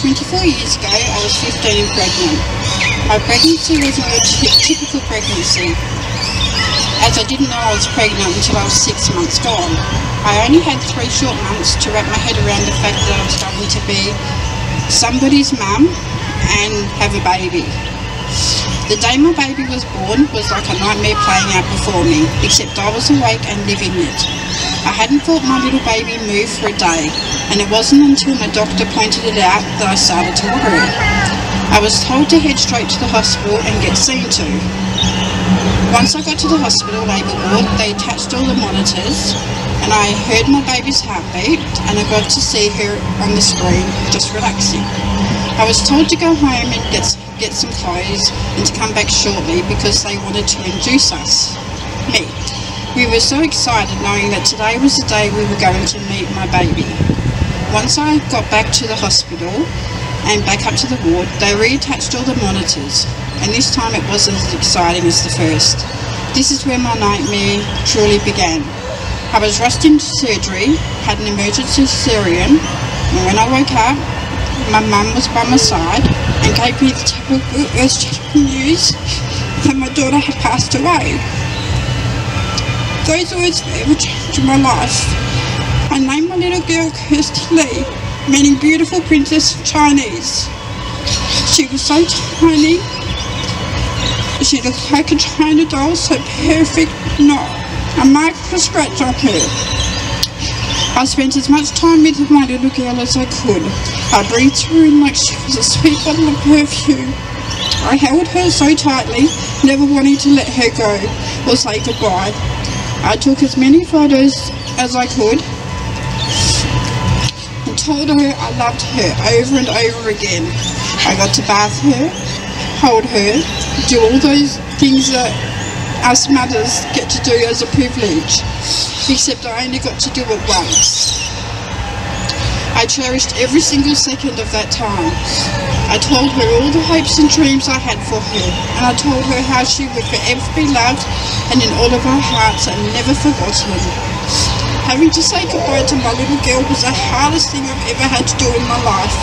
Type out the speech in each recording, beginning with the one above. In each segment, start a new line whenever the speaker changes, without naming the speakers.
24 years ago, I was 15 and pregnant. My pregnancy wasn't a typical pregnancy, as I didn't know I was pregnant until I was 6 months gone. I only had 3 short months to wrap my head around the fact that I was going to be somebody's mum and have a baby. The day my baby was born was like a nightmare playing out before me, except I was awake and living it. I hadn't thought my little baby move for a day, and it wasn't until my doctor pointed it out that I started to worry. I was told to head straight to the hospital and get seen to. Once I got to the hospital labour ward, they attached all the monitors, and I heard my baby's heartbeat, and I got to see her on the screen, just relaxing. I was told to go home and get some clothes and to come back shortly because they wanted to induce us. Me. We were so excited knowing that today was the day we were going to meet my baby. Once I got back to the hospital and back up to the ward, they reattached all the monitors, and this time it wasn't as exciting as the first. This is where my nightmare truly began. I was rushed into surgery, had an emergency cesarean, and when I woke up, my mum was by my side and gave me the typical earth-shattering news that my daughter had passed away. Those words forever changed my life. I named my little girl Kirsty Li, meaning beautiful princess in Chinese. She was so tiny. She looked like a China doll, so perfect, not a mark or scratch on her. I spent as much time with my little girl as I could. I breathed her in like she was a sweet bottle of perfume. I held her so tightly, never wanting to let her go or say goodbye. I took as many photos as I could and told her I loved her over and over again. I got to bath her, hold her, do all those things that us mothers get to do as a privilege, except I only got to do it once. I cherished every single second of that time. I told her all the hopes and dreams I had for her, and I told her how she would forever be loved and in all of our hearts and never forgotten. Having to say goodbye to my little girl was the hardest thing I've ever had to do in my life,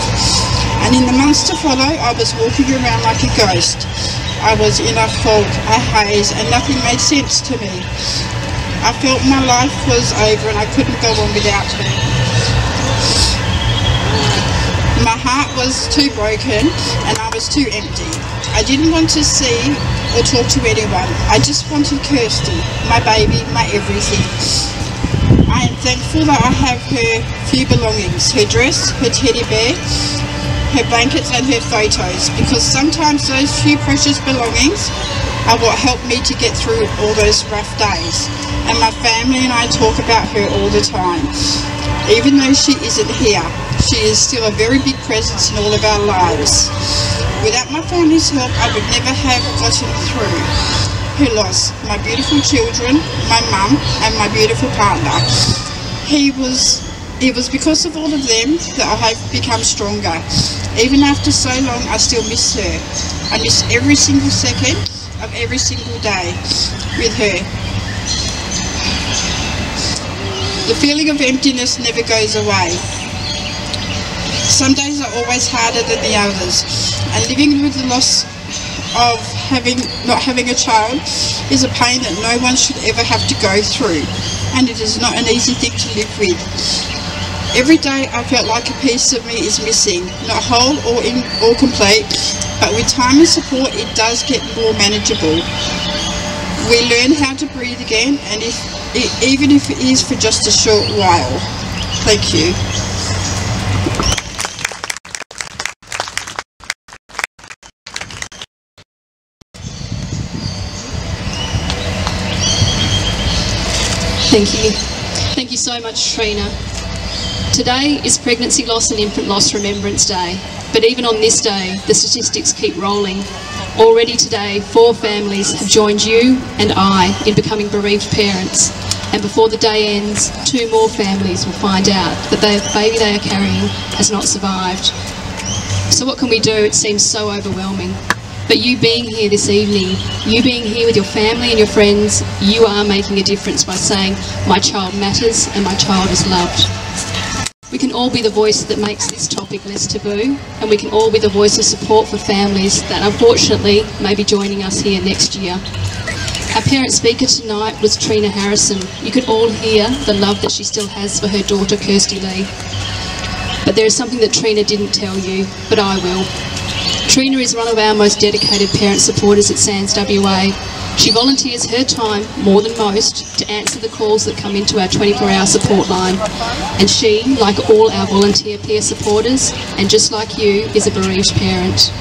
and in the months to follow I was walking around like a ghost. I was in a fog, a haze, and nothing made sense to me. I felt my life was over and I couldn't go on without her. My heart was too broken and I was too empty. I didn't want to see or talk to anyone. I just wanted Kirsty, my baby, my everything. I am thankful that I have her few belongings, her dress, her teddy bear, her blankets and her photos, because sometimes those few precious belongings are what helped me to get through all those rough days. And my family and I talk about her all the time. Even though she isn't here, she is still a very big presence in all of our lives. Without my family's help, I would never have gotten through her loss. My beautiful children, my mum and my beautiful partner. It was because of all of them that I have become stronger. Even after so long, I still miss her. I miss every single second of every single day with her. The feeling of emptiness never goes away. Some days are always harder than the others, and living with the loss of not having a child is a pain that no one should ever have to go through, and it is not an easy thing to live with. Every day I felt like a piece of me is missing, not whole or complete, but with time and support it does get more manageable. We learn how to breathe again, and even if it is for just a short while. Thank you.
Thank you. Thank you so much, Trina. Today is Pregnancy Loss and Infant Loss Remembrance Day, but even on this day, the statistics keep rolling. Already today, 4 families have joined you and I in becoming bereaved parents, and before the day ends, 2 more families will find out that the baby they are carrying has not survived. So what can we do? It seems so overwhelming. But you being here this evening, you being here with your family and your friends, you are making a difference by saying, my child matters and my child is loved. We can all be the voice that makes this topic less taboo, and we can all be the voice of support for families that unfortunately may be joining us here next year. Our parent speaker tonight was Trina Harrison. You could all hear the love that she still has for her daughter Kirsty Li. But there is something that Trina didn't tell you, but I will. Trina is one of our most dedicated parent supporters at SANS WA. She volunteers her time, more than most, to answer the calls that come into our 24-hour support line. And she, like all our volunteer peer supporters, and just like you, is a bereaved parent.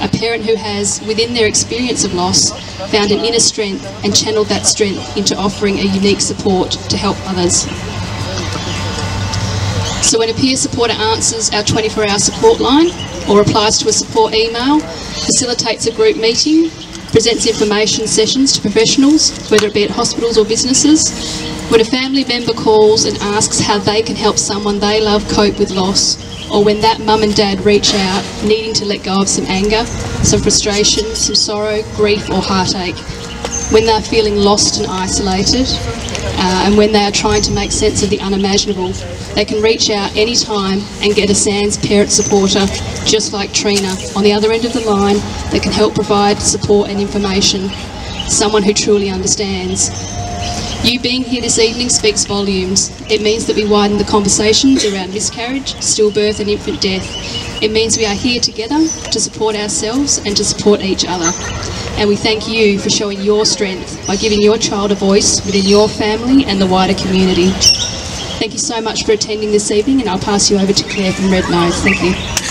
A parent who has, within their experience of loss, found an inner strength and channeled that strength into offering a unique support to help others. So when a peer supporter answers our 24-hour support line, or replies to a support email, facilitates a group meeting, presents information sessions to professionals, whether it be at hospitals or businesses, when a family member calls and asks how they can help someone they love cope with loss, or when that mum and dad reach out needing to let go of some anger, some frustration, some sorrow, grief or heartache, when they're feeling lost and isolated, and when they are trying to make sense of the unimaginable, they can reach out anytime and get a SANS parent supporter just like Trina on the other end of the line that can help provide support and information, someone who truly understands. You being here this evening speaks volumes. It means that we widen the conversations around miscarriage, stillbirth and infant death. It means we are here together to support ourselves and to support each other. And we thank you for showing your strength by giving your child a voice within your family and the wider community. Thank you so much for attending this evening, and I'll pass you over to Claire from Red Nose. Thank you.